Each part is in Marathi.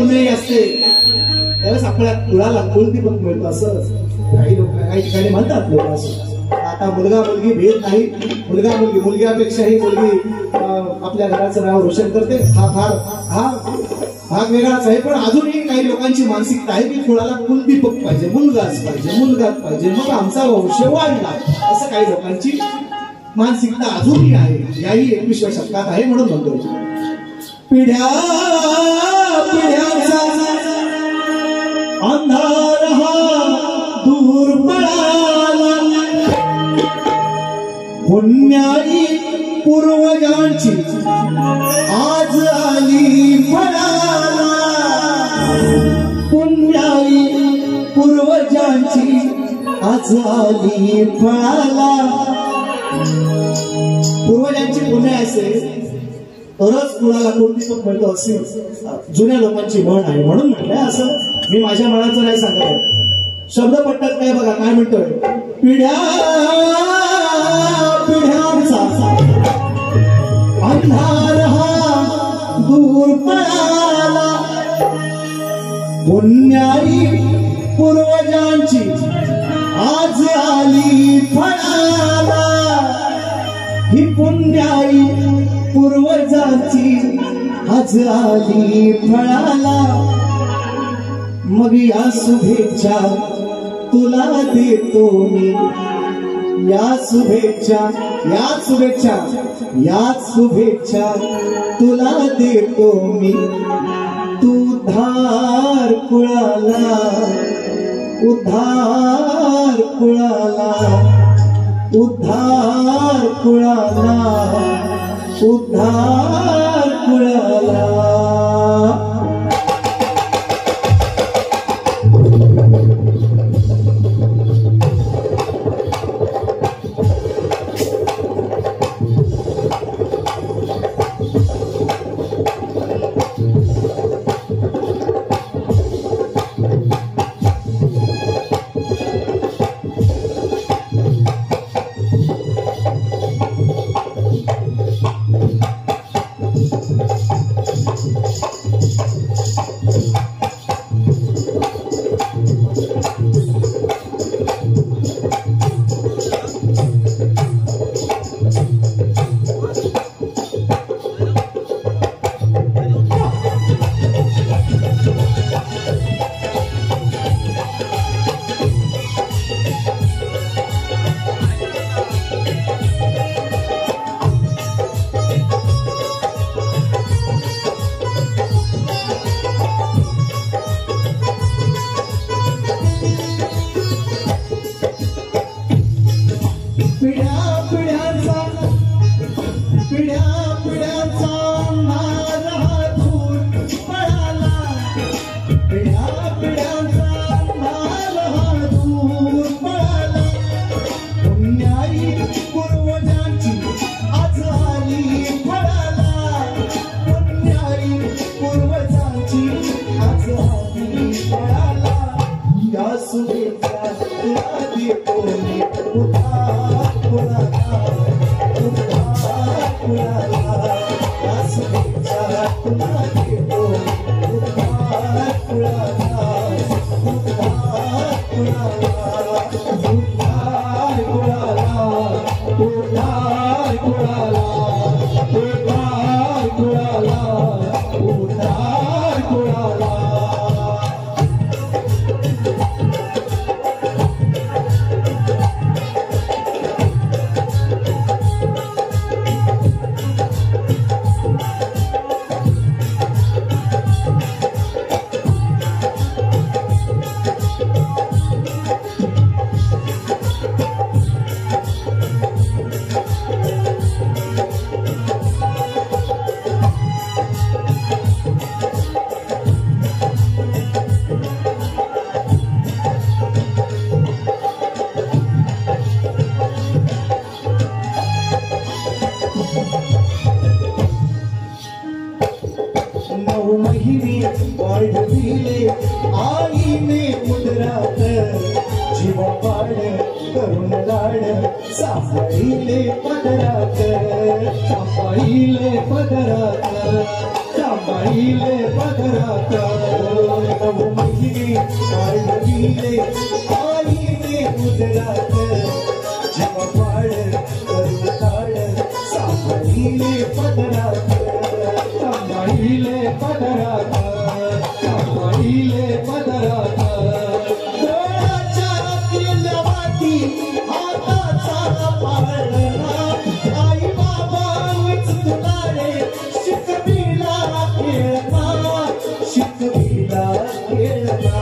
पुण्याई असते त्यावेळेस आपल्या कुळाला कुलदीपक मिळतो असं काही लोक काही ठिकाणी म्हणतात लोक असं. आता मुलगा मुलगी भेद नाही, मुलगा मुलगी मुलग्यापेक्षाही मुलगी आपल्या घराचं नाव रोशन करते. हा भाग वेगळाच आहे. पण अजूनही काही लोकांची मानसिकता आहे की कुळाला कुलदीपक पाहिजे, मुलगाच पाहिजे, मग आमचा वंश वाढला, असं काही लोकांची मानसिकता अजूनही आहे. याही 21व्या शतकात आहे म्हणून म्हणतो पिढ्या पिढ्यांचा अंधार हा दूर पळाला, पुण्याई पूर्वजांची आज आली फळाला, पुण्याई पूर्वजांची आज आली फळाला. पूर्वजांची पुण्य असेल तरच कुणाला कुलदीपक मिळतो असे जुन्या लोकांची म्हण आहे. म्हणून म्हटलंय असं, मी माझ्या मनाचं नाही सांगत. शब्द पट्टात काय बघा काय म्हणतोय, पिढ्या पिढ्यांचा अंधार हा दूर पळाला, पुण्याई पूर्वजांची आज आली फळाला, ही पुण्याई पूर्वजांची आज आली फळाला. मग या शुभेच्छा तुला देतो मी, याच शुभेच्छा तुला देतो मी. तू धार कुळाला, उद्धार कुळाला, उद्धार कुळाला, उद्धार कुळाला. वाढविले आईने उदरात जीवापाड करून लाड सापडिले पदरात सांभाळीले पदरात मुलगी आईले आईले उदरात जेव्हा पाड करू ताड सांभाळीले पदरात सांभाळीले पदरात सांभाळीले पदरात डोळ्याच्या किल्ल्यावाती हाताचा पाळणा आई बाबा तुलारे शिकविला खेळता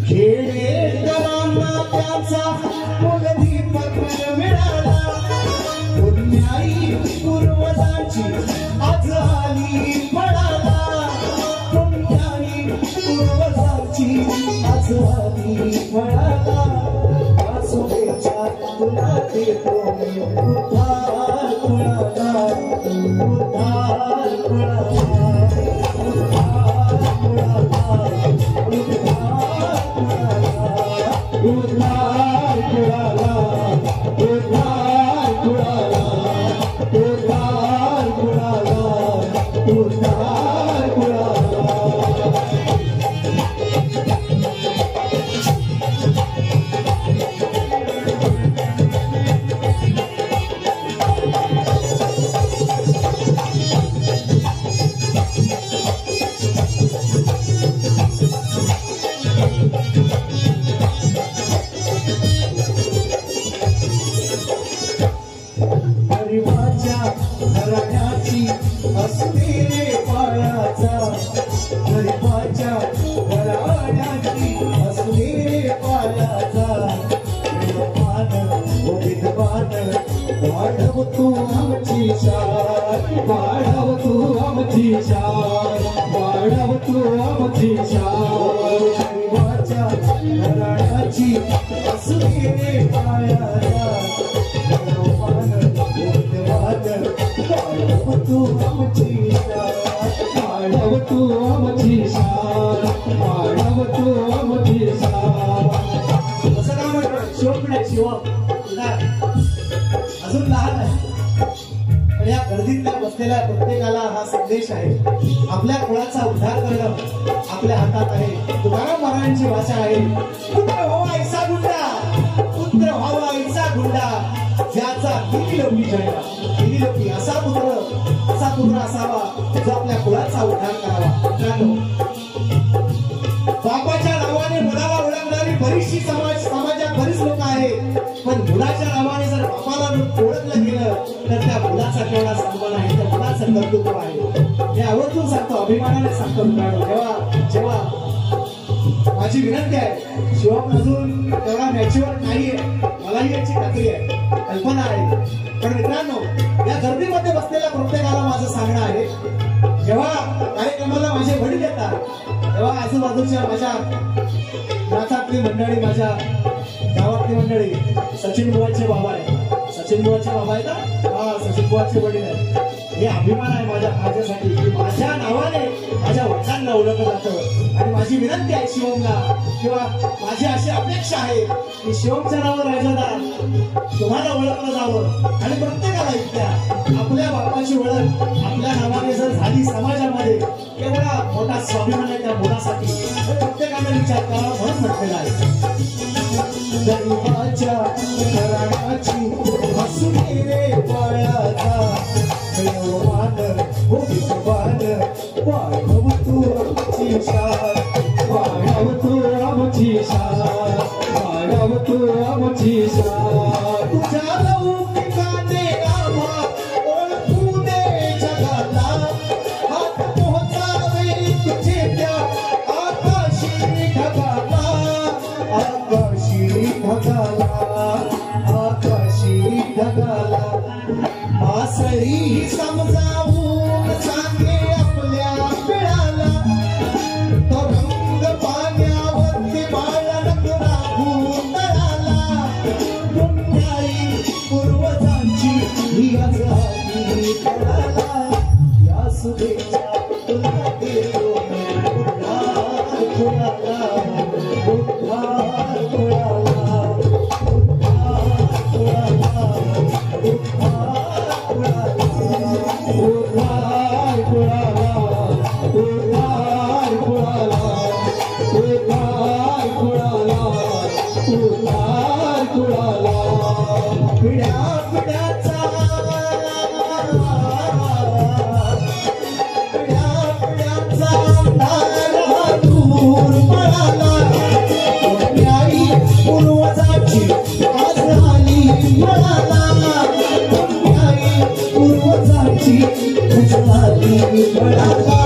खेडेकरांना त्याचा कुलदीपक मिळाला पुण्याई पूर्वजांची आज आली पडाला पुण्याई पूर्वजांची आज आली पडाला आसुरेच्या तुला देतो उद्धार कुणाला उद्धार कुणाला उद्धार कुणाला उद्धार कुणाला उद्धार कुणाला उद्धार कुणाला उद्धार कुणाला घराण्याची असते रे पायाचा गरीबाच्या घराण्याची असते रे पायाचा विधवान ओ विधवान वाढव तू आमची शान वाढव तू आमची शान वाढव तू आमची शान गरीबाच्या घराण्याची असते रे पायाचा वाढव तू आमची शान वाढव तू आमची शान वाढव तू आमची शान असं का म्हणतो शिवकडे शिव अजून लहान आहे पण या गर्दीतल्या बसलेल्या प्रत्येकाला हा संदेश आहे आपल्या कुळाचा उद्धार करणं आपल्या हातात आहे तुकाराम महाराजांची भाषा आहे पुत्र व्हावा ऐसा गुंडा पुत्र व्हावा ऐसा गुंडा ज्याचा किती लोकी जळला किती लोकी असा पुत्र असावा जो आपल्या कुळाचा उद्धार करावा मित्रांनो बापाच्या नावाने मुलाला ओळखणारी बरीचशी समाजात बरीच लोक आहेत पण मुलाच्या नावाने जर बापाला ओळखलं गेलं तर त्या मुलाचा केवढा सन्मान आहे त्या मुलाचं कर्तृत्व आहे हे आवर्जून सांगतो अभिमानाने सांगतो मित्रांनो जेव्हा माझी विनंती आहे शिवम अजून तेवढा मॅच्युअर नाहीये मलाही याची खात्री आहे कल्पना आहे पण मित्रांनो या गर्दीमध्ये बसलेल्या प्रत्येकाला माझं सांगणं आहे जेव्हा कार्यक्रमाला माझे वडील येतात तेव्हा आजूबाजूच्या माझ्या नातातली मंडळी माझ्या गावातली मंडळी सचिन बुवाचे बाबा आहे सचिन बुवाचे बाबा आहेत हा सचिन बुवाचे वडील आहेत हे अभिमान आहे माझ्यासाठी माझ्या नावाने माझ्या वडिलांना ओळखलं जातं आणि माझी विनंती आहे शिवमला किंवा माझी अशी अपेक्षा आहे की शिवमच्या नावावर राजादा तुम्हाला ओळखलं जावं आणि प्रत्येकाला इथल्या आपल्या बापाची ओळख आपल्या नावाने जर झाली समाजामध्ये एवढा मोठा स्वाभिमान आहे त्या मुलासाठी प्रत्येकाने विचार करावा म्हणून म्हटलेला आहे गरीबाच्या घराण्याची हसून रे पायाचा वाढव तू आमची शान वाढव तू आमची शान वाढव तू आमची शान तुझ्या लौकिकाने आम्हा ओळखू दे जगाला हात पोहोचावे तुझे त्या आकाशी ढगाला आकाशी ढगाला आकाशी ढगाला आसळी समजावून सांगे आपल्या पिळाला तो रंग पाण्यावरती बाळक राहून तळाला पुण्याई पूर्वजांची ही आजादी तळाला या सुदेच्या तुला देतो उद्धार कुणाला उद्धार कुणाला उद्धार कुणाला उद्धार कुणाला खुशहाली बड़ा